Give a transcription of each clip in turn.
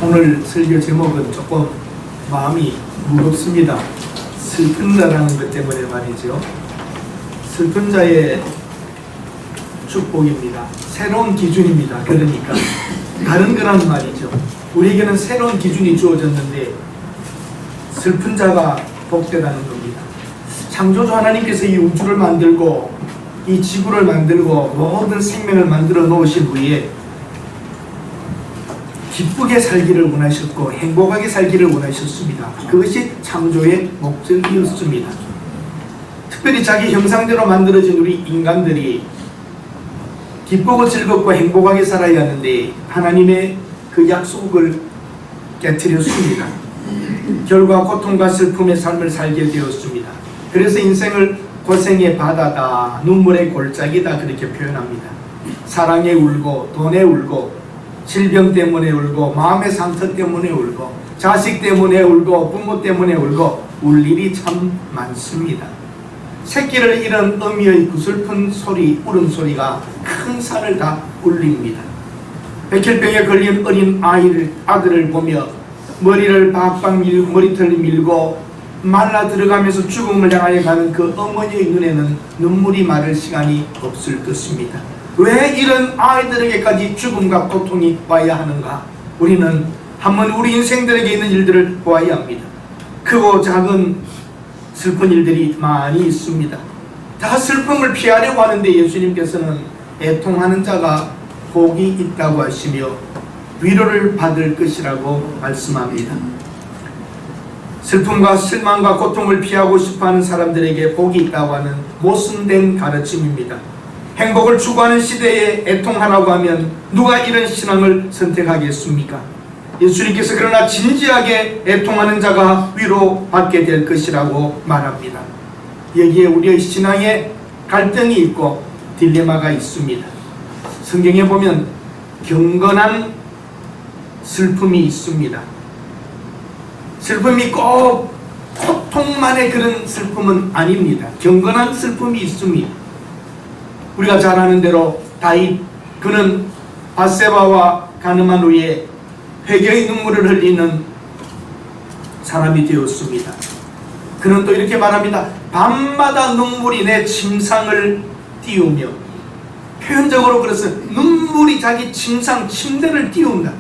오늘 설교 제목은 조금 마음이 무겁습니다. 슬픈 자라는 것 때문에 말이죠. 슬픈 자의 축복입니다. 새로운 기준입니다. 그러니까 다른 거란 말이죠. 우리에게는 새로운 기준이 주어졌는데 슬픈 자가 복되다는 겁니다. 창조주 하나님께서 이 우주를 만들고 이 지구를 만들고 모든 생명을 만들어 놓으신 후에 기쁘게 살기를 원하셨고 행복하게 살기를 원하셨습니다. 그것이 창조의 목적이었습니다. 특별히 자기 형상대로 만들어진 우리 인간들이 기쁘고 즐겁고 행복하게 살아야 하는데 하나님의 그 약속을 깨트렸습니다. 결과 고통과 슬픔의 삶을 살게 되었습니다. 그래서 인생을 고생의 바다다, 눈물의 골짜기다 그렇게 표현합니다. 사랑에 울고 돈에 울고 질병 때문에 울고 마음의 상처 때문에 울고 자식 때문에 울고 부모 때문에 울고 울 일이 참 많습니다. 새끼를 잃은 어미의 그 슬픈 소리, 울음소리가 큰 산을 다 울립니다. 백혈병에 걸린 어린 아들을 보며 머리를 박박 밀고 머리털을 밀고 말라 들어가면서 죽음을 향하여 가는 그 어머니의 눈에는 눈물이 마를 시간이 없을 것입니다. 왜 이런 아이들에게까지 죽음과 고통이 와야 하는가? 우리는 한번 우리 인생들에게 있는 일들을 보아야 합니다. 크고 작은 슬픈 일들이 많이 있습니다. 다 슬픔을 피하려고 하는데 예수님께서는 애통하는 자가 복이 있다고 하시며 위로를 받을 것이라고 말씀합니다. 슬픔과 실망과 고통을 피하고 싶어하는 사람들에게 복이 있다고 하는 모순된 가르침입니다. 행복을 추구하는 시대에 애통하라고 하면 누가 이런 신앙을 선택하겠습니까? 예수님께서 그러나 진지하게 애통하는 자가 위로받게 될 것이라고 말합니다. 여기에 우리의 신앙에 갈등이 있고 딜레마가 있습니다. 성경에 보면 경건한 슬픔이 있습니다. 슬픔이 꼭 고통만의 그런 슬픔은 아닙니다. 경건한 슬픔이 있습니다. 우리가 잘 아는 대로 다윗, 그는 밧세바와 간음한 후에 회개의 눈물을 흘리는 사람이 되었습니다. 그는 또 이렇게 말합니다. 밤마다 눈물이 내 침상을 띄우며, 표현적으로 그래서 눈물이 자기 침상 침대를 띄운다.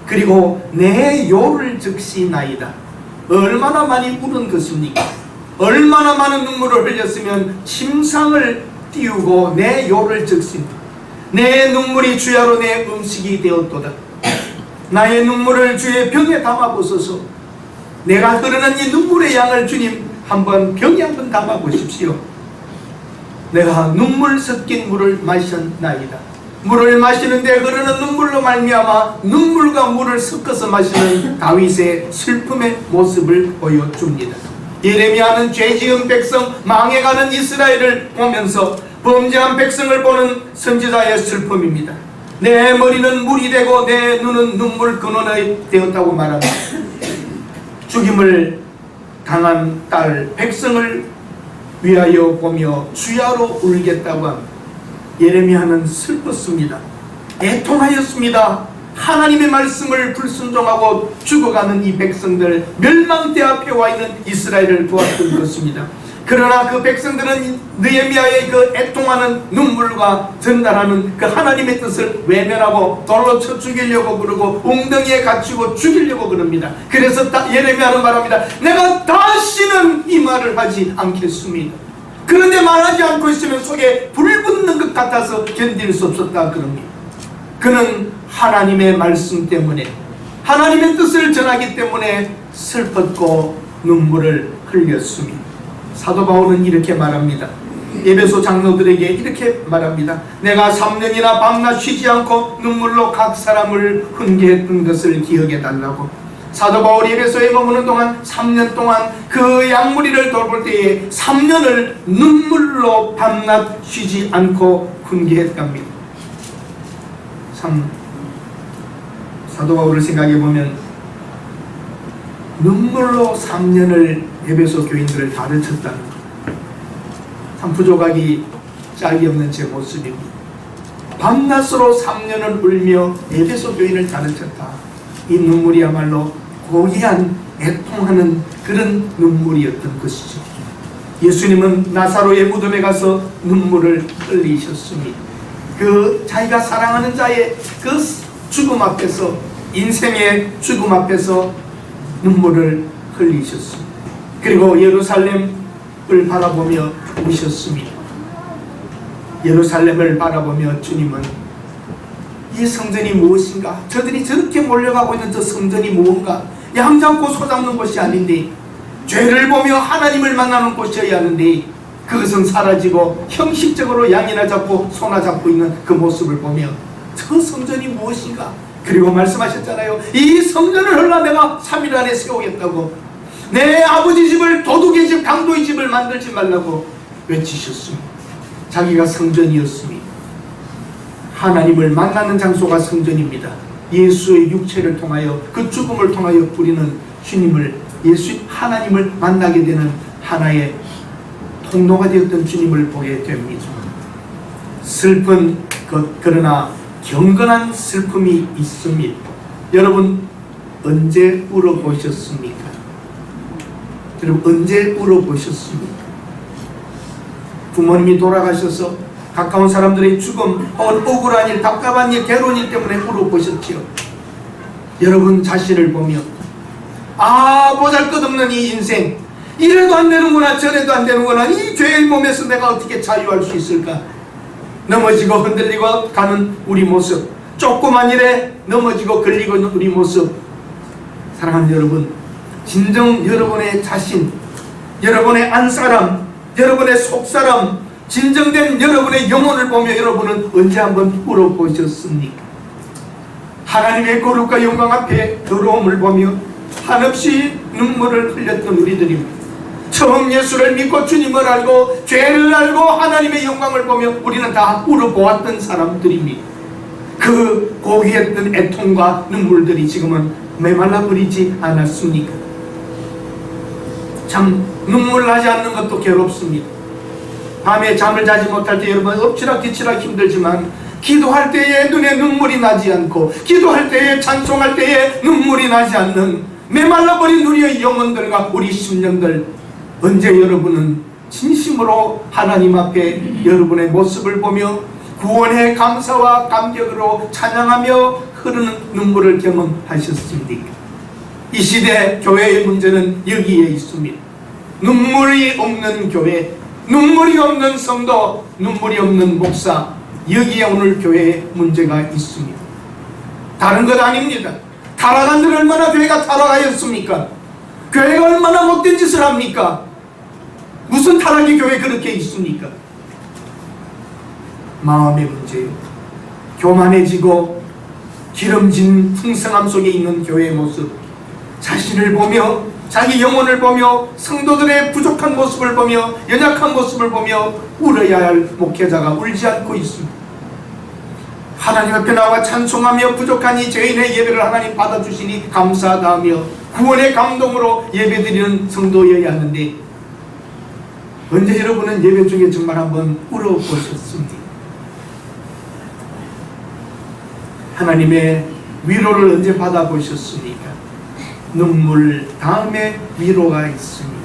그리고 내 요를 적시나이다. 얼마나 많이 울은 것입니까? 얼마나 많은 눈물을 흘렸으면 침상을 띄우고 내 요를 적신다. 내 눈물이 주야로 내 음식이 되었도다. 나의 눈물을 주의 병에 담아보소서. 내가 흐르는 이 눈물의 양을 주님 한번 병에 한번 담아보십시오. 내가 눈물 섞인 물을 마셨나이다. 물을 마시는데 흐르는 눈물로 말미암아 눈물과 물을 섞어서 마시는 다윗의 슬픔의 모습을 보여줍니다. 예레미야는 죄지은 백성, 망해가는 이스라엘을 보면서 범죄한 백성을 보는 선지자의 슬픔입니다. 내 머리는 물이 되고 내 눈은 눈물 근원이 되었다고 말합니다. 죽임을 당한 딸 백성을 위하여 보며 주야로 울겠다고 합니다. 예레미야는 슬펐습니다. 애통하였습니다. 하나님의 말씀을 불순종하고 죽어가는 이 백성들, 멸망대 앞에 와 있는 이스라엘을 보았던 것입니다. 그러나 그 백성들은 느헤미야의 그 애통하는 눈물과 전달하는 그 하나님의 뜻을 외면하고 돌로 쳐 죽이려고 그러고 웅덩이에 갇히고 죽이려고 그럽니다. 그래서 예레미야는 말합니다. 내가 다시는 이 말을 하지 않겠습니다. 그런데 말하지 않고 있으면 속에 불 붙는 것 같아서 견딜 수 없었다 그럽니다. 그는 하나님의 말씀 때문에, 하나님의 뜻을 전하기 때문에 슬펐고 눈물을 흘렸습니다. 사도 바울은 이렇게 말합니다. 에베소 장로들에게 이렇게 말합니다. 내가 3년이나 밤낮 쉬지 않고 눈물로 각 사람을 훈계했던 것을 기억해 달라고. 사도 바울이 에베소에 머무는 동안 3년 동안 그 양무리를 돌볼 때에 3년을 눈물로 밤낮 쉬지 않고 훈계했답니다. 참 사도 바울을 생각해 보면 눈물로 3년을 에베소 교인들을 가르쳤다는 것, 참 부족하기 짝이 없는 제 모습입니다. 밤낮으로 3년을 울며 에베소 교인을 가르쳤다. 이 눈물이야말로 고귀한 애통하는 그런 눈물이었던 것이죠. 예수님은 나사로의 무덤에 가서 눈물을 흘리셨습니다. 그 자기가 사랑하는 자의 그 죽음 앞에서, 인생의 죽음 앞에서 눈물을 흘리셨습니다. 그리고 예루살렘을 바라보며 우셨습니다. 예루살렘을 바라보며 주님은 이 성전이 무엇인가? 저들이 저렇게 몰려가고 있는 저 성전이 무엇인가? 양 잡고 소 잡는 곳이 아닌데, 죄를 보며 하나님을 만나는 곳이어야 하는데 그것은 사라지고 형식적으로 양이나 잡고 소나 잡고 있는 그 모습을 보며 저 성전이 무엇인가? 그리고 말씀하셨잖아요. 이 성전을 헐라 내가 3일 안에 세우겠다고. 내 아버지 집을 도둑의 집, 강도의 집을 만들지 말라고 외치셨습니다. 자기가 성전이었습니다. 하나님을 만나는 장소가 성전입니다. 예수의 육체를 통하여, 그 죽음을 통하여 우리는 주님을, 하나님을 만나게 되는 하나의 통로가 되었던 주님을 보게 됩니다. 슬픈 것, 그러나 경건한 슬픔이 있습니다. 여러분, 언제 울어보셨습니까? 여러분, 언제 울어보셨습니까? 부모님이 돌아가셔서 가까운 사람들의 죽음, 억울한 일, 답답한 일, 괴로운 일 때문에 울어보셨지요. 여러분 자신을 보며 보잘것없는 이 인생, 이래도 안 되는구나 저래도 안 되는구나, 이 죄의 몸에서 내가 어떻게 자유할 수 있을까? 넘어지고 흔들리고 가는 우리 모습, 조그만 일에 넘어지고 걸리고 있는 우리 모습. 사랑하는 여러분, 진정 여러분의 자신, 여러분의 안사람, 여러분의 속사람, 진정된 여러분의 영혼을 보며 여러분은 언제 한번 울어보셨습니까? 하나님의 거룩과 영광 앞에 더러움을 보며 한없이 눈물을 흘렸던 우리들입니다. 처음 예수를 믿고 주님을 알고 죄를 알고 하나님의 영광을 보며 우리는 다 울어보았던 사람들입니다. 그 고귀했던 애통과 눈물들이 지금은 메말라 버리지 않았습니까? 참 눈물 나지 않는 것도 괴롭습니다. 밤에 잠을 자지 못할 때 여러분 엎치락 뒤치락 힘들지만 기도할 때에 눈에 눈물이 나지 않고, 기도할 때에 찬송할 때에 눈물이 나지 않는 메말라버린 우리의 영혼들과 우리 심령들, 언제 여러분은 진심으로 하나님 앞에 여러분의 모습을 보며 구원의 감사와 감격으로 찬양하며 흐르는 눈물을 경험하셨습니까? 이 시대 교회의 문제는 여기에 있습니다. 눈물이 없는 교회, 눈물이 없는 성도, 눈물이 없는 목사, 여기에 오늘 교회에 문제가 있습니다. 다른 것 아닙니다. 타락한 들 얼마나 교회가 타락하였습니까? 교회가 얼마나 못된 짓을 합니까? 무슨 타락이 교회에 그렇게 있습니까? 마음의 문제요. 교만해지고 기름진 풍성함 속에 있는 교회의 모습, 자신을 보며, 자기 영혼을 보며, 성도들의 부족한 모습을 보며, 연약한 모습을 보며 울어야 할 목회자가 울지 않고 있습니다. 하나님 앞에 나와 찬송하며 부족한 이 죄인의 예배를 하나님 받아주시니 감사하다며 구원의 감동으로 예배드리는 성도여야 하는데, 언제 여러분은 예배 중에 정말 한번 울어보셨습니까? 하나님의 위로를 언제 받아보셨습니까? 눈물 다음에 위로가 있습니다.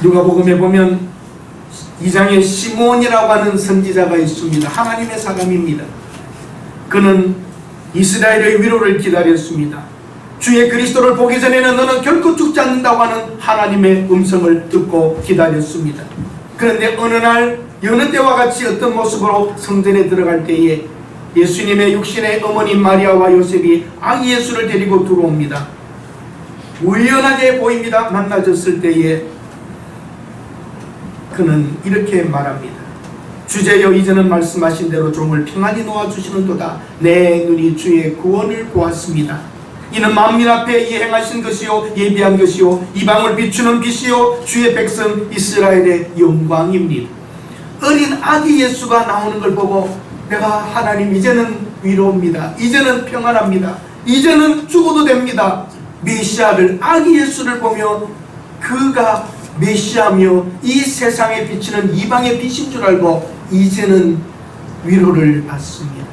누가복음에 보면 2장에 시몬이라고 하는 선지자가 있습니다. 하나님의 사람입니다. 그는 이스라엘의 위로를 기다렸습니다. 주의 그리스도를 보기 전에는 너는 결코 죽지 않는다고 하는 하나님의 음성을 듣고 기다렸습니다. 그런데 어느 날 여느 때와 같이 어떤 모습으로 성전에 들어갈 때에 예수님의 육신의 어머니 마리아와 요셉이 아기 예수를 데리고 들어옵니다. 우연하게 보입니다. 만나졌을 때에 그는 이렇게 말합니다. 주제여 이제는 말씀하신 대로 종을 평안히 놓아주시는도다. 내 눈이 주의 구원을 보았습니다. 이는 만민 앞에 예행하신 것이요 예비한 것이요 이방을 비추는 빛이요 주의 백성 이스라엘의 영광입니다. 어린 아기 예수가 나오는 걸 보고 내가 하나님 이제는 위로입니다. 이제는 평안합니다. 이제는 죽어도 됩니다. 메시아를, 아기 예수를 보며 그가 메시아며 이 세상에 비치는 이방의 빛인 줄 알고 이제는 위로를 받습니다.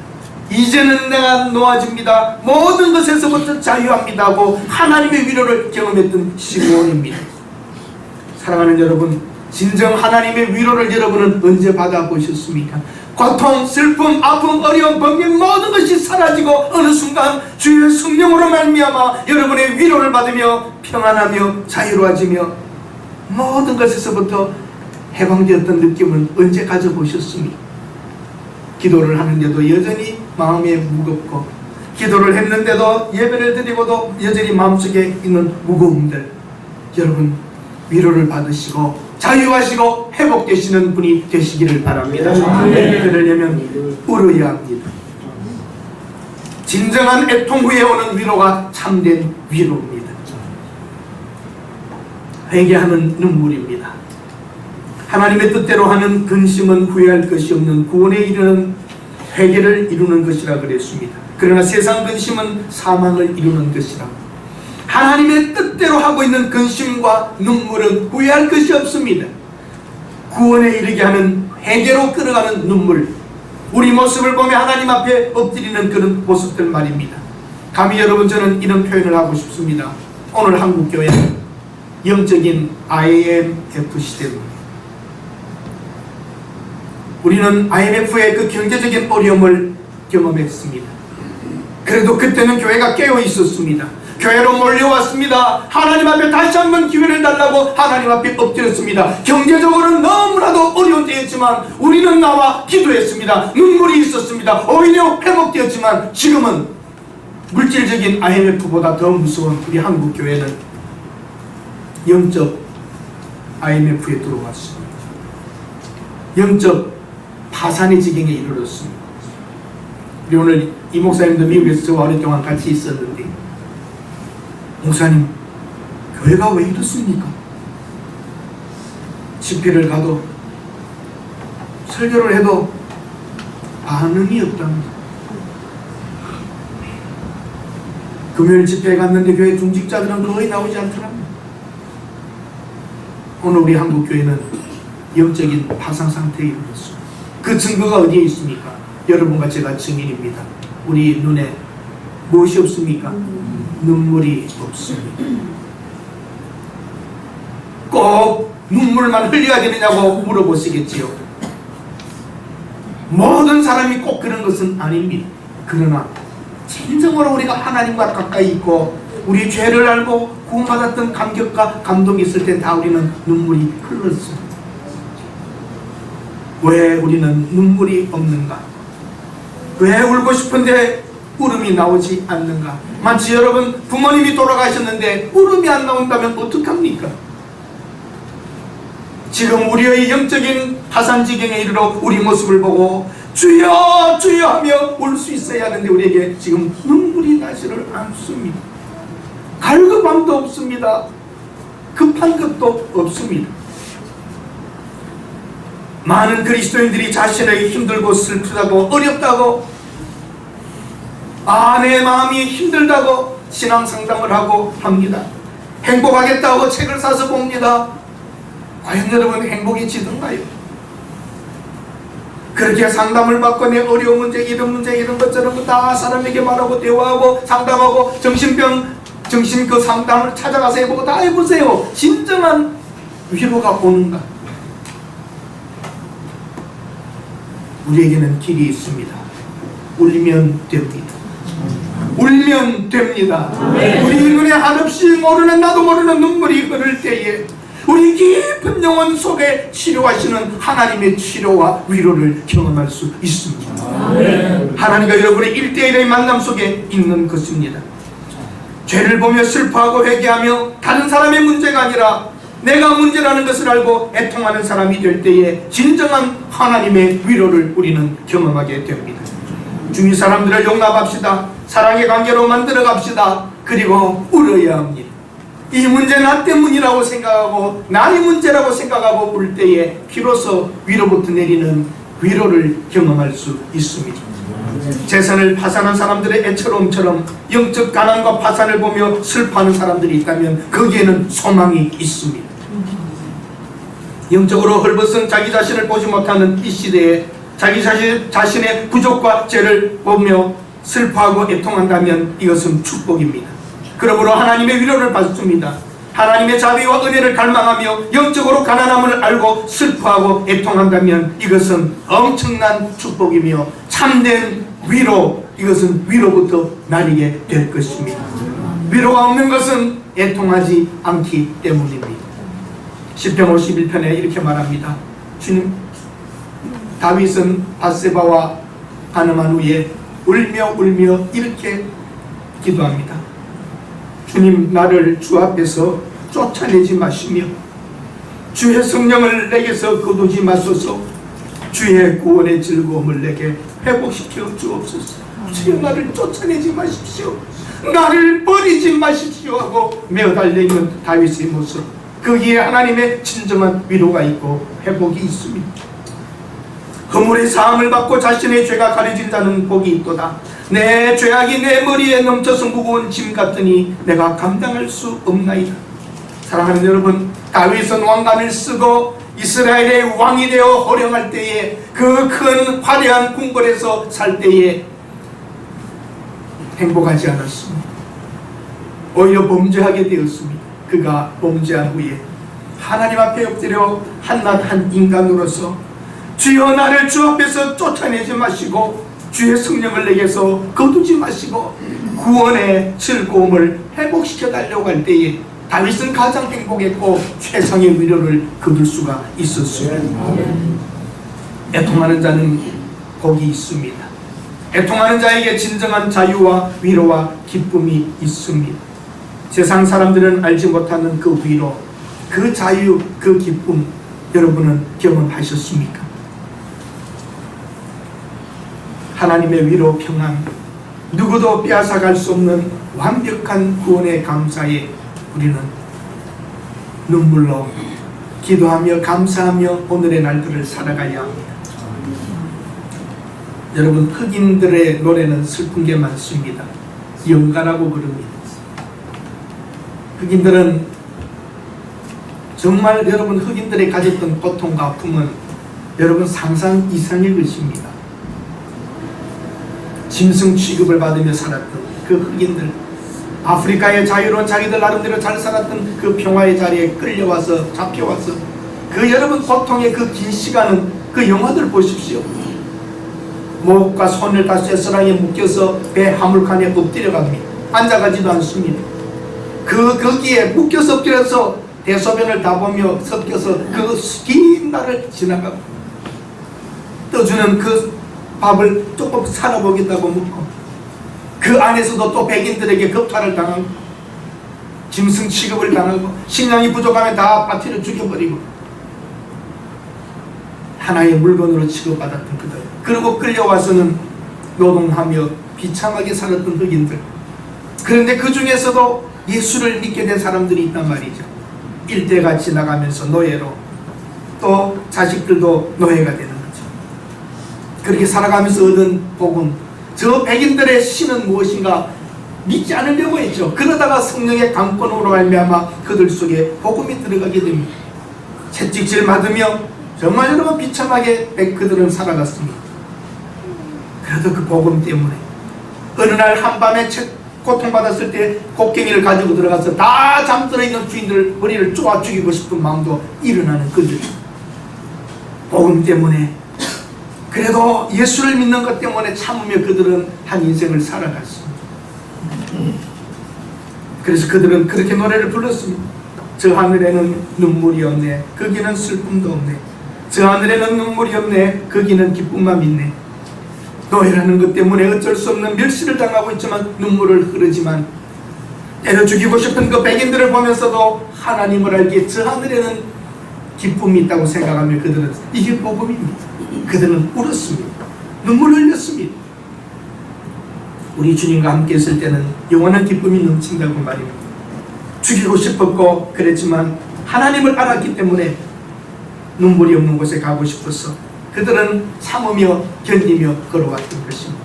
이제는 내가 놓아집니다. 모든 것에서부터 자유합니다 하고 하나님의 위로를 경험했던 시므온입니다. 사랑하는 여러분, 진정 하나님의 위로를 여러분은 언제 받아보셨습니까? 고통, 슬픔, 아픔, 어려움, 번개 모든 것이 사라지고 어느 순간 주의 성령으로 말미암아 여러분의 위로를 받으며 평안하며 자유로워지며 모든 것에서부터 해방되었던 느낌을 언제 가져보셨습니까? 기도를 하는데도 여전히 마음에 무겁고, 기도를 했는데도 예배를 드리고도 여전히 마음속에 있는 무거움들, 여러분 위로를 받으시고 자유하시고 회복되시는 분이 되시기를 바랍니다. 그러려면 울어야 합니다. 진정한 애통 후에 오는 위로가 참된 위로입니다. 회개하는 눈물입니다. 하나님의 뜻대로 하는 근심은 후회할 것이 없는 구원에 이르는 회개를 이루는 것이라 그랬습니다. 그러나 세상 근심은 사망을 이루는 것이라. 하나님의 뜻대로 하고 있는 근심과 눈물은 후회할 것이 없습니다. 구원에 이르게 하는 회개로 끌어가는 눈물, 우리 모습을 보며 하나님 앞에 엎드리는 그런 모습들 말입니다. 감히 여러분, 저는 이런 표현을 하고 싶습니다. 오늘 한국교회는 영적인 IMF 시대입니다. 우리는 IMF의 그 경제적인 어려움을 경험했습니다. 그래도 그때는 교회가 깨어 있었습니다. 교회로 몰려왔습니다. 하나님 앞에 다시 한번 기회를 달라고 하나님 앞에 엎드렸습니다. 경제적으로는 너무나도 어려운 때였지만 우리는 나와 기도했습니다. 눈물이 있었습니다. 오히려 회복되었지만 지금은 물질적인 IMF보다 더 무서운 우리 한국교회는 영적 IMF에 들어왔습니다. 영적 파산의 지경에 이르렀습니다. 우리 오늘 이 목사님도 미국에서 저와 오랫동안 같이 있었는데, 목사님, 교회가 왜 이렇습니까? 집회를 가도 설교를 해도 반응이 없답니다. 금요일 집회에 갔는데 교회 중직자들은 거의 나오지 않더랍니다. 오늘 우리 한국교회는 영적인 파산 상태에 이르렀습니다. 그 증거가 어디에 있습니까? 여러분과 제가 증인입니다. 우리 눈에 무엇이 없습니까? 눈물이 없습니다. 꼭 눈물만 흘려야 되느냐고 물어보시겠지요. 모든 사람이 꼭 그런 것은 아닙니다. 그러나 진정으로 우리가 하나님과 가까이 있고 우리 죄를 알고 구원받았던 감격과 감동이 있을 때 다 우리는 눈물이 흘렀습니다. 왜 우리는 눈물이 없는가? 왜 울고 싶은데 울음이 나오지 않는가? 마치 여러분 부모님이 돌아가셨는데 울음이 안 나온다면 어떡합니까? 지금 우리의 영적인 파산지경에 이르러 우리 모습을 보고 주여 주여 하며 울 수 있어야 하는데 우리에게 지금 눈물이 나지를 않습니다. 갈급함도 없습니다. 급한 것도 없습니다. 많은 그리스도인들이 자신에게 힘들고 슬프다고 어렵다고 내 마음이 힘들다고 신앙 상담을 하고 합니다. 행복하겠다고 책을 사서 봅니다. 과연 여러분 행복이 지던가요? 그렇게 상담을 받고 내 어려운 문제 이런 것처럼 다 사람에게 말하고 대화하고 상담하고 정신 그 상담을 찾아가서 해보고 다 해보세요. 진정한 위로가 오는가? 우리에게는 길이 있습니다. 울면 됩니다. 울면 됩니다. 우리 눈에 한없이 모르는 나도 모르는 눈물이 흐를 때에 우리 깊은 영혼 속에 치료하시는 하나님의 치료와 위로를 경험할 수 있습니다. 하나님과 여러분의 1대1의 만남 속에 있는 것입니다. 죄를 보며 슬퍼하고 회개하며 다른 사람의 문제가 아니라 내가 문제라는 것을 알고 애통하는 사람이 될 때에 진정한 하나님의 위로를 우리는 경험하게 됩니다. 주위 사람들을 용납합시다. 사랑의 관계로 만들어 갑시다. 그리고 울어야 합니다. 이 문제 나 때문이라고 생각하고 나의 문제라고 생각하고 울 때에 비로소 위로부터 내리는 위로를 경험할 수 있습니다. 재산을 파산한 사람들의 애처로움처럼 영적 가난과 파산을 보며 슬퍼하는 사람들이 있다면 거기에는 소망이 있습니다. 영적으로 헐벗은 자기 자신을 보지 못하는 이 시대에 자기 자신의 부족과 죄를 보며 슬퍼하고 애통한다면 이것은 축복입니다. 그러므로 하나님의 위로를 받습니다. 하나님의 자비와 은혜를 갈망하며 영적으로 가난함을 알고 슬퍼하고 애통한다면 이것은 엄청난 축복이며 참된 위로, 이것은 위로부터 나뉘게 될 것입니다. 위로가 없는 것은 애통하지 않기 때문입니다. 시편 51편에 이렇게 말합니다. 주님, 다윗은 밧세바와 간음한 후에 울며 이렇게 기도합니다. 주님, 나를 주 앞에서 쫓아내지 마시며 주의 성령을 내게서 거두지 마소서. 주의 구원의 즐거움을 내게 회복시켜 주옵소서. 주여, 나를 쫓아내지 마십시오. 나를 버리지 마십시오 하고 매어달리는 다윗의 모습, 거기에 하나님의 진정한 위로가 있고 회복이 있습니다. 허물의 사함을 받고 자신의 죄가 가려진 자는 복이 있도다. 내 죄악이 내 머리에 넘쳐서 무거운 짐 같으니 내가 감당할 수 없나이다. 사랑하는 여러분, 다윗은 왕관을 쓰고 이스라엘의 왕이 되어 호령할 때에, 그 큰 화려한 궁궐에서 살 때에 행복하지 않았습니다. 오히려 범죄하게 되었습니다. 그가 범죄한 후에 하나님 앞에 엎드려 한낱 한 인간으로서 주여, 나를 주 앞에서 쫓아내지 마시고 주의 성령을 내게서 거두지 마시고 구원의 즐거움을 회복시켜 달라고 할 때에 다윗은 가장 행복했고 최상의 위로를 거둘 수가 있었습니다. 애통하는 자는 복이 있습니다. 애통하는 자에게 진정한 자유와 위로와 기쁨이 있습니다. 세상 사람들은 알지 못하는 그 위로, 그 자유, 그 기쁨, 여러분은 경험하셨습니까? 하나님의 위로, 평안, 누구도 빼앗아갈 수 없는 완벽한 구원의 감사에 우리는 눈물로 기도하며 감사하며 오늘의 날들을 살아가야 합니다. 여러분, 흑인들의 노래는 슬픈 게 많습니다. 영가라고 부릅니다. 흑인들은 정말, 여러분, 흑인들이 가졌던 고통과 아픔은 여러분 상상 이상의 것입니다. 짐승 취급을 받으며 살았던 그 흑인들, 아프리카의 자유로운 자기들 나름대로 잘 살았던 그 평화의 자리에 끌려와서 잡혀와서 그 여러분 고통의 그 긴 시간은, 그 영화들 보십시오. 목과 손을 다 쇠사랑에 묶여서 배 화물칸에 엎드려 갑니다. 앉아가지도 않습니다. 거기에 묶여서 엎드려서 대소변을 다 보며 섞여서 그 긴 날을 지나가고, 떠주는 그 밥을 조금 살아보겠다고 묻고, 그 안에서도 또 백인들에게 겁탈을 당하고 짐승 취급을 당하고 식량이 부족하면 다 빠뜨려 죽여버리고 하나의 물건으로 취급받았던 그들, 그리고 끌려와서는 노동하며 비참하게 살았던 흑인들. 그런데 그 중에서도 예수를 믿게 된 사람들이 있단 말이죠. 일대가 지나가면서 노예로, 또 자식들도 노예가 되는 거죠. 그렇게 살아가면서 얻은 복음, 저 백인들의 신은 무엇인가 믿지 않으려고 했죠. 그러다가 성령의 강권으로 말미암아 그들 속에 복음이 들어가게 됩니다. 채찍질 맞으며 정말 여러분 비참하게 그들은 살아갔습니다. 그래도 그 복음 때문에 어느 날 한밤에 고통받았을 때 곡괭이를 가지고 들어가서 다 잠들어 있는 주인들 머리를 쪼아 죽이고 싶은 마음도 일어나는 그들. 복음 때문에, 그래도 예수를 믿는 것 때문에 참으며 그들은 한 인생을 살아갔습니다. 그래서 그들은 그렇게 노래를 불렀습니다. 저 하늘에는 눈물이 없네, 거기는 슬픔도 없네. 저 하늘에는 눈물이 없네, 거기는 기쁨만 있네. 노예라는 것 때문에 어쩔 수 없는 멸시를 당하고 있지만 눈물을 흐르지만, 때려 죽이고 싶은 그 백인들을 보면서도 하나님을 알기에 저 하늘에는 기쁨이 있다고 생각하며 그들은, 이게 복음입니다. 그들은 울었습니다. 눈물을 흘렸습니다. 우리 주님과 함께 있을 때는 영원한 기쁨이 넘친다고 말입니다. 죽이고 싶었고 그랬지만 하나님을 알았기 때문에 눈물이 없는 곳에 가고 싶어서 그들은 참으며 견디며 걸어왔던 것입니다.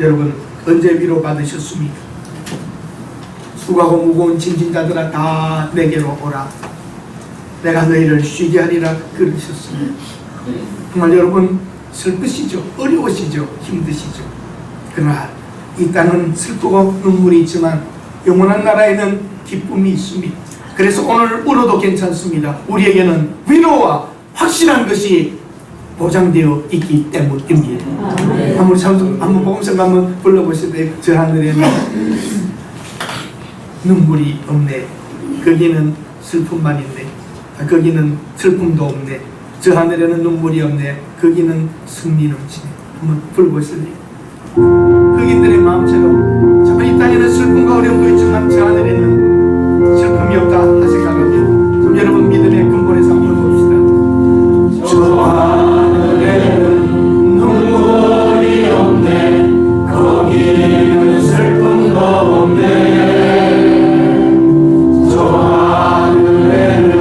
여러분, 언제 위로 받으셨습니까? 수고하고 무거운 짐진 자들아 다 내게로 오라, 내가 너희를 쉬게 하리라 그러셨습니다. 정말 여러분, 슬프시죠. 어려우시죠. 힘드시죠. 그러나 이 땅은 슬프고 눈물이 있지만 영원한 나라에는 기쁨이 있습니다. 그래서 오늘 울어도 괜찮습니다. 우리에게는 위로와 확실한 것이 보장되어 있기 때문입니다. 한번 복음성 한번 불러보실 때 저 하늘에는 눈물이 없네. 거기는 슬픔만 있네. 거기는 슬픔도 없네. 저 하늘에는 눈물이 없네. 거기는 승리 넘치네. 한번 불러보실래요? 흑인들의 마음처럼 정말 이 땅에는 슬픔과 어려움도 있지만 저 하늘에는 슬픔이 없다 생각하면 좀 여러분 믿음의 근본에서 한번 봅시다. 저 하늘에는 눈물이 없네. 거기는 슬픔도 없네. 저 하늘에는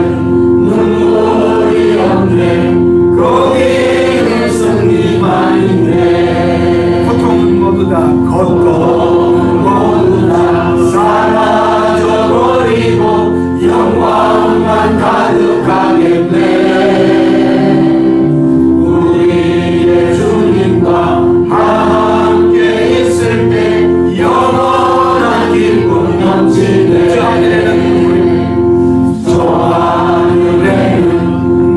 눈물이 없네. 거기는 승리만 있네. 고통은 모두 다 사라져버리고 영광만 가득하겠네. 우리의 주님과 함께 있을 때 영원한 기쁨 넘치네. 저 하늘에는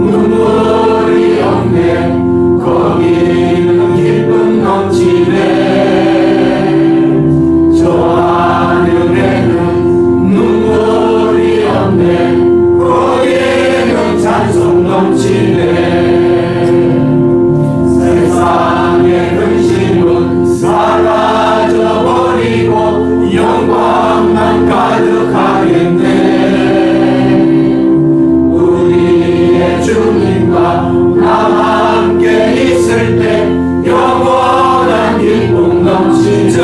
눈물이 없네. 거기는 기쁨 넘치네. 저 하늘에는 눈물이 없네. 거기는 찬송 넘치네. 세상의 근심은 사라져버리고 영광만 가득하겠네. 우리의 주님과 함께 있을 때 영원한 기쁨 넘치네.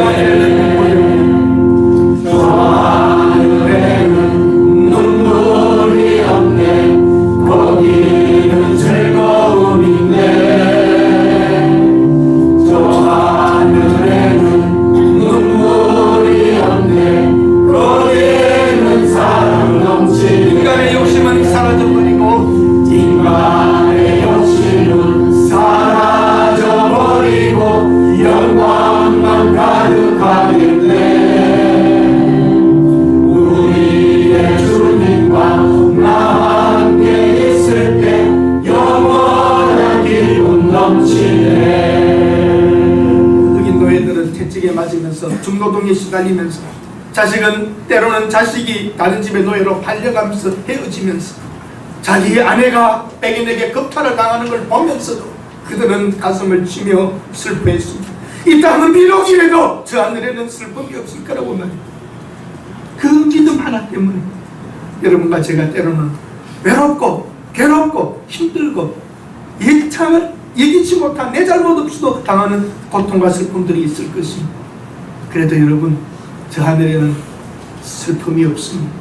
저 하늘에는 눈물이 없네. 거기는 즐거움 있네. 저 하늘에는 눈물이 없네. 거기는 사랑 넘치네. 인간의 욕심은 사라져버리고 인간의 욕심은 사라져버리고 영광만 가득하겠네. 우리의 주님과 함께 있을 때 영원한 기쁨 넘치네. 흑인 노예들은 채찍에 맞으면서 중노동에 시달리면서 때로는 자식이 다른 집의 노예로 팔려가면서 헤어지면서 자기 아내가 백인에게 겁탈을 당하는 걸 보면서도 그들은 가슴을 치며 슬퍼했습니다. 이 땅은 비록이라도 저 하늘에는 슬픔이 없을 거라고 말입니다. 그 믿음 하나 때문에 여러분과 제가 때로는 외롭고 괴롭고 힘들고 예기치 못한 내 잘못 없이도 당하는 고통과 슬픔들이 있을 것입니다. 그래도 여러분 저 하늘에는 슬픔이 없습니다.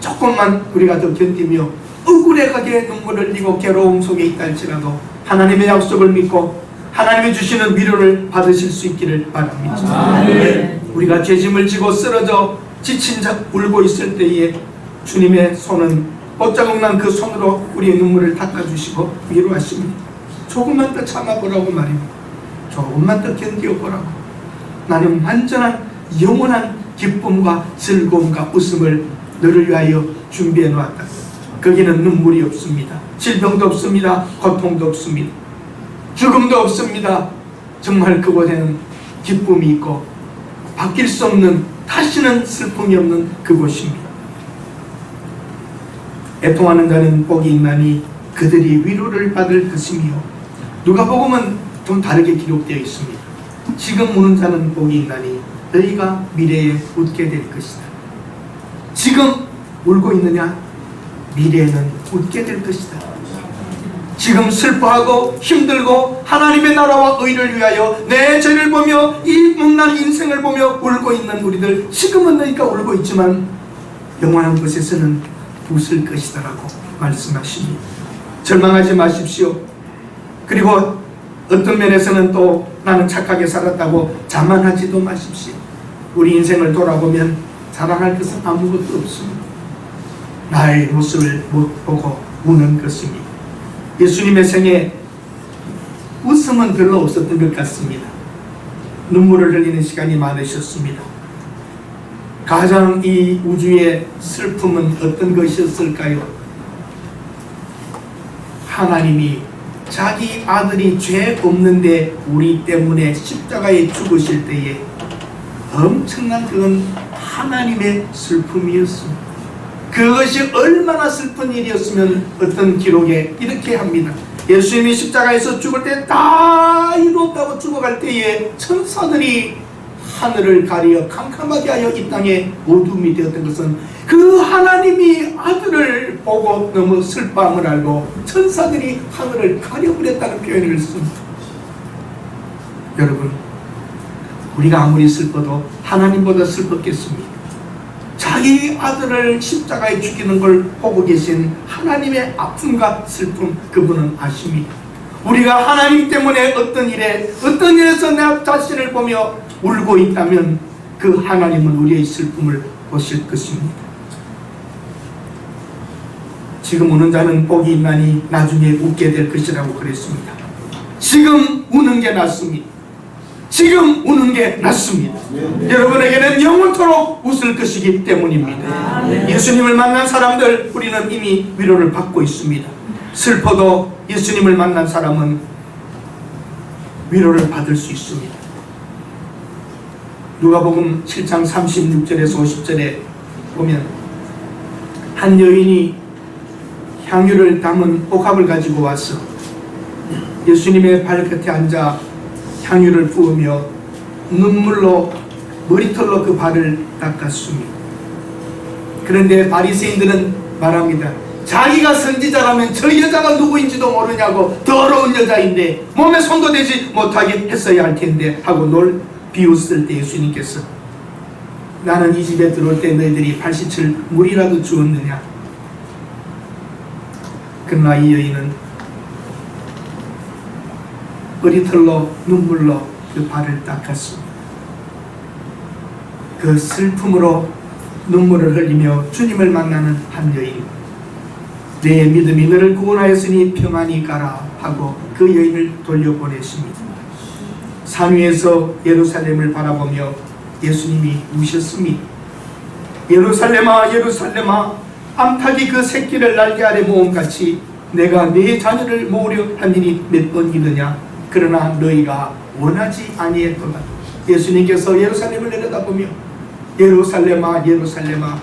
조금만 우리가 더 견디며 억울해하게 눈물을 흘리고 괴로움 속에 있다 할지라도 하나님의 약속을 믿고 하나님이 주시는 위로를 받으실 수 있기를 바랍니다. 우리가 죄짐을 지고 쓰러져 지친 자 울고 있을 때에 주님의 손은 옷자국 난 그 손으로 우리의 눈물을 닦아주시고 위로하십니다. 조금만 더 참아보라고 말입니다. 조금만 더 견뎌보라고. 나는 완전한 영원한 기쁨과 즐거움과 웃음을 너를 위하여 준비해 놓았다. 거기는 눈물이 없습니다. 질병도 없습니다. 고통도 없습니다. 죽음도 없습니다. 정말 그곳에는 기쁨이 있고 바뀔 수 없는 다시는 슬픔이 없는 그곳입니다. 애통하는 자는 복이 있나니 그들이 위로를 받을 것이며, 누가복음은 좀 다르게 기록되어 있습니다. 지금 우는 자는 복이 있나니 너희가 미래에 웃게 될 것이다. 지금 울고 있느냐? 미래에는 웃게 될 것이다. 지금 슬퍼하고 힘들고 하나님의 나라와 의를 위하여 내 죄를 보며 이 못난 인생을 보며 울고 있는 우리들, 지금은 너희가 울고 있지만 영원한 곳에서는 웃을 것이다라고 말씀하십니다. 절망하지 마십시오. 그리고 어떤 면에서는 또 나는 착하게 살았다고 자만하지도 마십시오. 우리 인생을 돌아보면 자랑할 것은 아무것도 없습니다. 나의 모습을 못 보고 우는 것입니다. 예수님의 생애 웃음은 별로 없었던 것 같습니다. 눈물을 흘리는 시간이 많으셨습니다. 가장 이 우주의 슬픔은 어떤 것이었을까요? 하나님이 자기 아들이 죄 없는데 우리 때문에 십자가에 죽으실 때에 엄청난 그건 하나님의 슬픔이었습니다. 그것이 얼마나 슬픈 일이었으면 어떤 기록에 이렇게 합니다. 예수님이 십자가에서 죽을 때 다 이뤘다고 죽어갈 때에 천사들이 하늘을 가리어 캄캄하게 하여 이 땅에 어둠이 되었던 것은 그 하나님이 아들을 보고 너무 슬퍼함을 알고 천사들이 하늘을 가려버렸다는 표현을 씁니다. 여러분, 우리가 아무리 슬퍼도 하나님보다 슬펐겠습니까? 자기 아들을 십자가에 죽이는 걸 보고 계신 하나님의 아픔과 슬픔, 그분은 아십니다. 우리가 하나님 때문에 어떤 일에서 내 자신을 보며 울고 있다면 그 하나님은 우리의 슬픔을 보실 것입니다. 지금 우는 자는 복이 있나니 나중에 웃게 될 것이라고 그랬습니다. 지금 우는 게 낫습니다. 지금 우는 게 낫습니다. 여러분에게는 영원토록 웃을 것이기 때문입니다. 예수님을 만난 사람들, 우리는 이미 위로를 받고 있습니다. 슬퍼도 예수님을 만난 사람은 위로를 받을 수 있습니다. 누가복음 7장 36절에서 50절에 보면 한 여인이 향유를 담은 옥합을 가지고 와서 예수님의 발끝에 앉아 향유를 부으며 눈물로 머리털로 그 발을 닦았습니다. 그런데 바리새인들은 말합니다. 자기가 선지자라면 저 여자가 누구인지도 모르냐고, 더러운 여자인데 몸에 손도 대지 못하게 했어야 할 텐데 하고 비웃을 때 예수님께서 나는 이 집에 들어올 때 너희들이 발 씻을 물이라도 주었느냐? 그러나 이 여인은 머리털로 눈물로 그 발을 닦았습니다. 그 슬픔으로 눈물을 흘리며 주님을 만나는 한 여인, 내 믿음이 너를 구원하였으니 평안히 가라 하고 그 여인을 돌려보냈습니다. 산 위에서 예루살렘을 바라보며 예수님이 우셨습니다. 예루살렘아 예루살렘아, 암탉이 그 새끼를 날개 아래 모음같이 내가 네 자녀를 모으려 한 일이 몇 번이더냐? 그러나 너희가 원하지 아니했도다. 예수님께서 예루살렘을 내려다보며 예루살렘아 예루살렘아,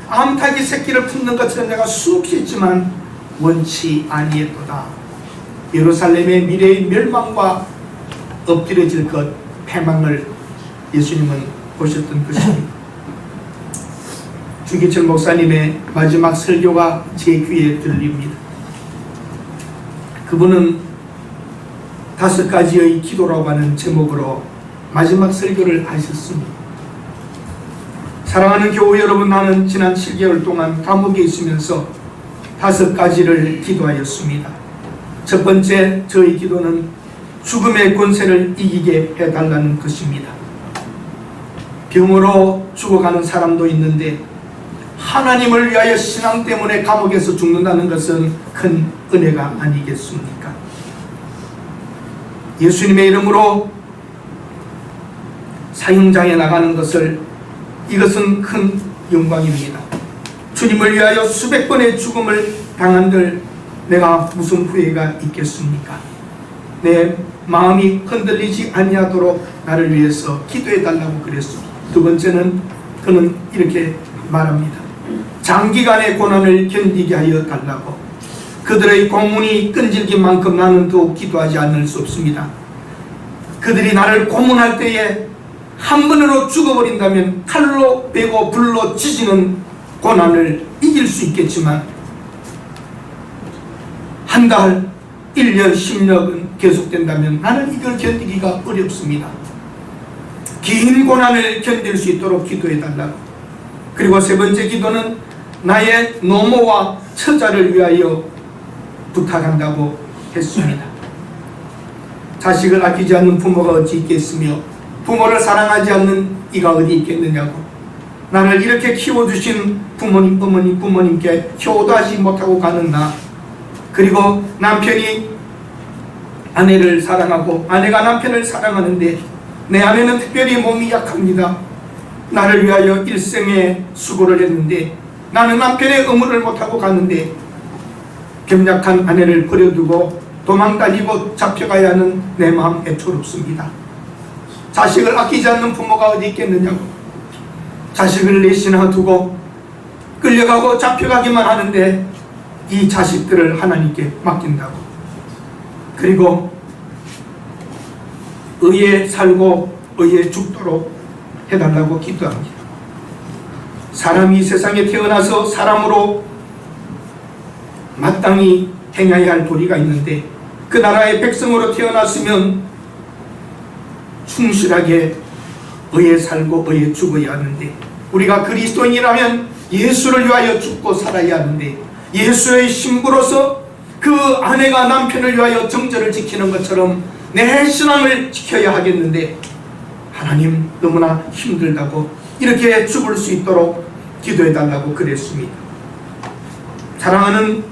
암탉이 새끼를 품는 것처럼 내가 수없이 했지만 원치 아니했도다. 예루살렘의 미래의 멸망과 엎드려질 것, 패망을 예수님은 보셨던 것입니다. 주기철 목사님의 마지막 설교가 제 귀에 들립니다. 그분은 5가지의 기도라고 하는 제목으로 마지막 설교를 하셨습니다. 사랑하는 교우 여러분, 나는 지난 7개월 동안 감옥에 있으면서 5가지를 기도하였습니다. 첫 번째, 저의 기도는 죽음의 권세를 이기게 해달라는 것입니다. 병으로 죽어가는 사람도 있는데 하나님을 위하여 신앙 때문에 감옥에서 죽는다는 것은 큰 은혜가 아니겠습니까? 예수님의 이름으로 사형장에 나가는 것을, 이것은 큰 영광입니다. 주님을 위하여 수백 번의 죽음을 당한들 내가 무슨 후회가 있겠습니까? 내 마음이 흔들리지 아니하도록 나를 위해서 기도해 달라고 그랬습니다. 두 번째는 그는 이렇게 말합니다. 장기간의 고난을 견디게 하여 달라고. 그들의 고문이 끈질긴 만큼 나는 더욱 기도하지 않을 수 없습니다. 그들이 나를 고문할 때에 한 번으로 죽어버린다면 칼로 베고 불로 지지는 고난을 이길 수 있겠지만 한 달, 1년, 10년은 계속된다면 나는 이걸 견디기가 어렵습니다. 긴 고난을 견딜 수 있도록 기도해달라고. 그리고 세 번째 기도는 나의 노모와 처자를 위하여 부탁한다고 했습니다. 자식을 아끼지 않는 부모가 어찌 있겠으며 부모를 사랑하지 않는 이가 어디 있겠느냐고. 나를 이렇게 키워주신 부모님, 어머니, 부모님께 효도하지 못하고 가는 나, 그리고 남편이 아내를 사랑하고 아내가 남편을 사랑하는데 내 아내는 특별히 몸이 약합니다. 나를 위하여 일생에 수고를 했는데 나는 남편의 의무를 못하고 가는데 병약한 아내를 버려두고 도망다니고 잡혀가야 하는 내 마음 애처롭습니다. 자식을 아끼지 않는 부모가 어디 있겠느냐고. 자식을 넷이나 두고 끌려가고 잡혀가기만 하는데 이 자식들을 하나님께 맡긴다고. 그리고 의에 살고 의에 죽도록 해달라고 기도합니다. 사람이 세상에 태어나서 사람으로 마땅히 행해야 할 도리가 있는데 그 나라의 백성으로 태어났으면 충실하게 의에 살고 의에 죽어야 하는데 우리가 그리스도인이라면 예수를 위하여 죽고 살아야 하는데 예수의 신부로서 그 아내가 남편을 위하여 정절을 지키는 것처럼 내 신앙을 지켜야 하겠는데 하나님 너무나 힘들다고 이렇게 죽을 수 있도록 기도해달라고 그랬습니다. 사랑하는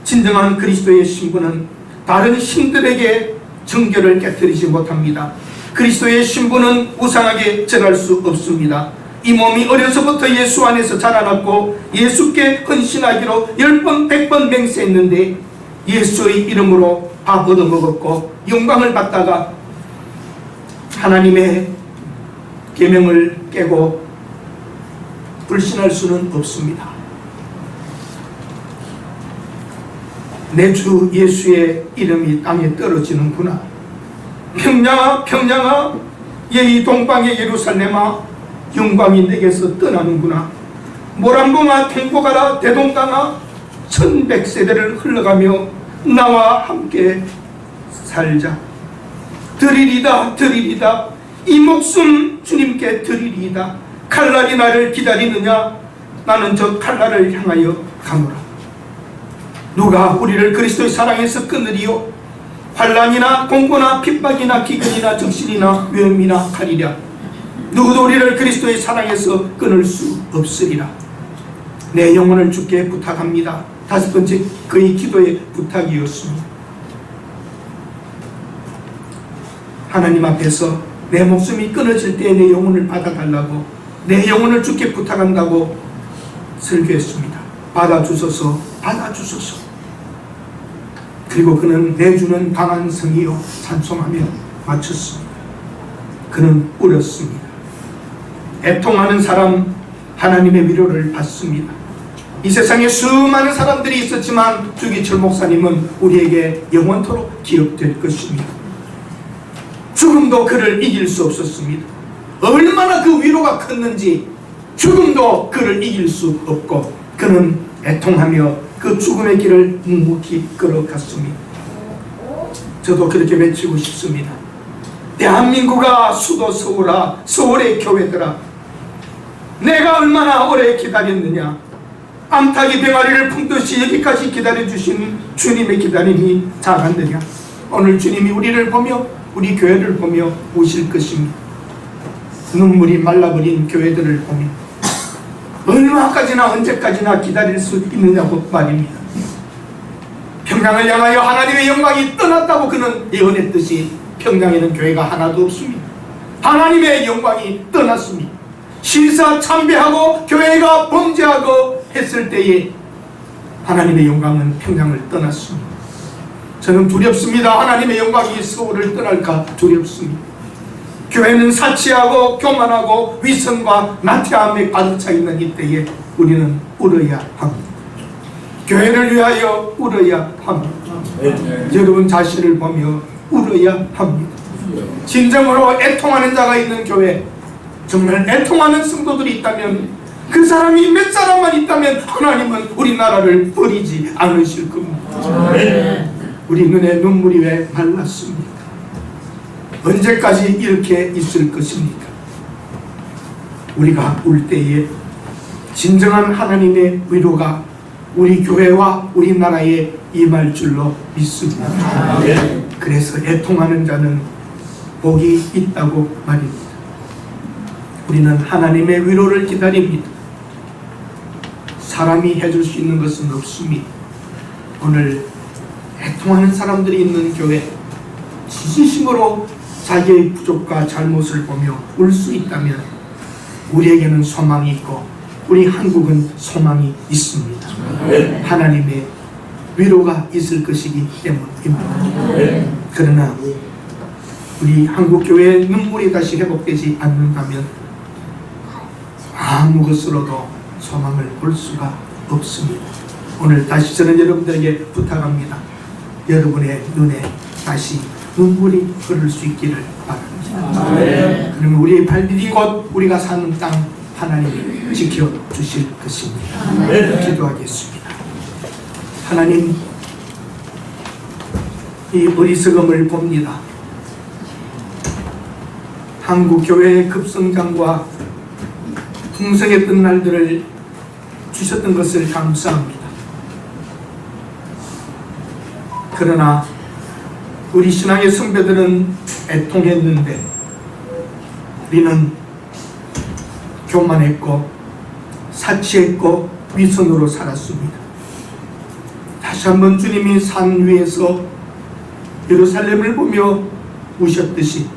진정한 그리스도의 신부는 다른 신들에게 정결을 깨뜨리지 못합니다. 그리스도의 신부는 우상하게 절할 수 없습니다. 이 몸이 어려서부터 예수 안에서 자라났고 예수께 헌신하기로 10번 100번 맹세했는데 예수의 이름으로 밥 얻어먹었고 영광을 받다가 하나님의 계명을 깨고 불신할 수는 없습니다. 내 주 예수의 이름이 땅에 떨어지는구나. 평양아 평양아 예이 동방의 예루살렘아 영광이 내게서 떠나는구나. 모란봉아 탱고가라 대동강아 1100세대를 흘러가며 나와 함께 살자. 드리리다 드리리다 이 목숨 주님께 드리리다. 칼날이 나를 기다리느냐. 나는 저 칼날을 향하여 가노라. 누가 우리를 그리스도의 사랑에서 끊으리요. 환난이나 공고나 핍박이나 기근이나 적신이나 위험이나 칼이랴. 누구도 우리를 그리스도의 사랑에서 끊을 수 없으리라. 내 영혼을 주께 부탁합니다. 다섯 번째 그의 기도의 부탁이었습니다. 하나님 앞에서 내 목숨이 끊어질 때 내 영혼을 받아달라고, 내 영혼을 주께 부탁한다고 설교했습니다. 받아주소서, 받아주소서. 그리고 그는 내주는 강한 성이요 찬송하며 마쳤습니다. 그는 울었습니다. 애통하는 사람 하나님의 위로를 받습니다. 이 세상에 수많은 사람들이 있었지만 주기철 목사님은 우리에게 영원토록 기억될 것입니다. 죽음도 그를 이길 수 없었습니다. 얼마나 그 위로가 컸는지 죽음도 그를 이길 수 없고 그는 애통하며 그 죽음의 길을 묵묵히 걸어갔습니다. 저도 그렇게 외치고 싶습니다. 대한민국아 수도 서울아, 서울의 교회들아, 내가 얼마나 오래 기다렸느냐. 암탉이 병아리를 품듯이 여기까지 기다려주신 주님의 기다림이 작았느냐. 오늘 주님이 우리를 보며 우리 교회를 보며 오실 것입니다. 눈물이 말라버린 교회들을 보며 얼마까지나 언제까지나 기다릴 수 있느냐고 말입니다. 평양을 향하여 하나님의 영광이 떠났다고 그는 예언했듯이 평양에는 교회가 하나도 없습니다. 하나님의 영광이 떠났습니다. 시사 참배하고 교회가 범죄하고 했을 때에 하나님의 영광은 평양을 떠났습니다. 저는 두렵습니다. 하나님의 영광이 서울을 떠날까 두렵습니다. 교회는 사치하고 교만하고 위선과 나태함에 가득 차 있는 이때에 우리는 울어야 합니다. 교회를 위하여 울어야 합니다. 여러분 자신을 보며 울어야 합니다. 진정으로 애통하는 자가 있는 교회, 정말 애통하는 성도들이 있다면, 그 사람이 몇 사람만 있다면 하나님은 우리나라를 버리지 않으실 겁니다. 우리 눈에 눈물이 왜 말랐습니까? 언제까지 이렇게 있을 것입니까? 우리가 울 때에 진정한 하나님의 위로가 우리 교회와 우리나라에 임할 줄로 믿습니다. 그래서 애통하는 자는 복이 있다고 말입니다. 우리는 하나님의 위로를 기다립니다. 사람이 해줄 수 있는 것은 없습니다. 오늘 애통하는 사람들이 있는 교회, 진심으로 자기의 부족과 잘못을 보며 울 수 있다면 우리에게는 소망이 있고 우리 한국은 소망이 있습니다. 하나님의 위로가 있을 것이기 때문입니다. 그러나 우리 한국교회의 눈물이 다시 회복되지 않는다면 아무 것으로도 소망을 볼 수가 없습니다. 오늘 다시 저는 여러분들에게 부탁합니다. 여러분의 눈에 다시 눈물이 흐를 수 있기를 바랍니다. 그러면 우리의 발디디 곧 우리가 사는 땅 하나님이 지켜주실 것입니다. 기도하겠습니다. 하나님, 이 어리석음을 봅니다. 한국교회의 급성장과 풍성했던 날들을 주셨던 것을 감사합니다. 그러나 우리 신앙의 선배들은 애통했는데 우리는 교만했고 사치했고 위선으로 살았습니다. 다시 한번 주님이 산 위에서 예루살렘을 보며 우셨듯이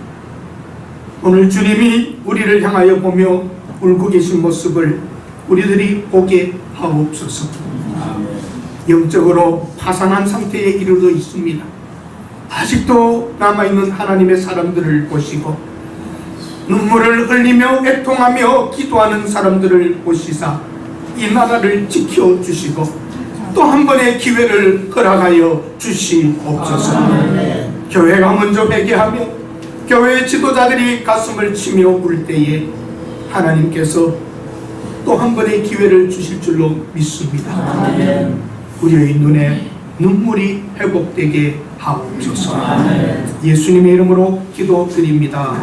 오늘 주님이 우리를 향하여 보며 울고 계신 모습을 우리들이 보게 하옵소서. 영적으로 파산한 상태에 이르러 있습니다. 아직도 남아있는 하나님의 사람들을 보시고 눈물을 흘리며 애통하며 기도하는 사람들을 보시사 이 나라를 지켜주시고 또 한 번의 기회를 허락하여 주시옵소서. 교회가 먼저 회개하며 교회의 지도자들이 가슴을 치며 울 때에 하나님께서 또 한 번의 기회를 주실 줄로 믿습니다. 우리의 눈에 눈물이 회복되게 하옵소서. 예수님의 이름으로 기도드립니다.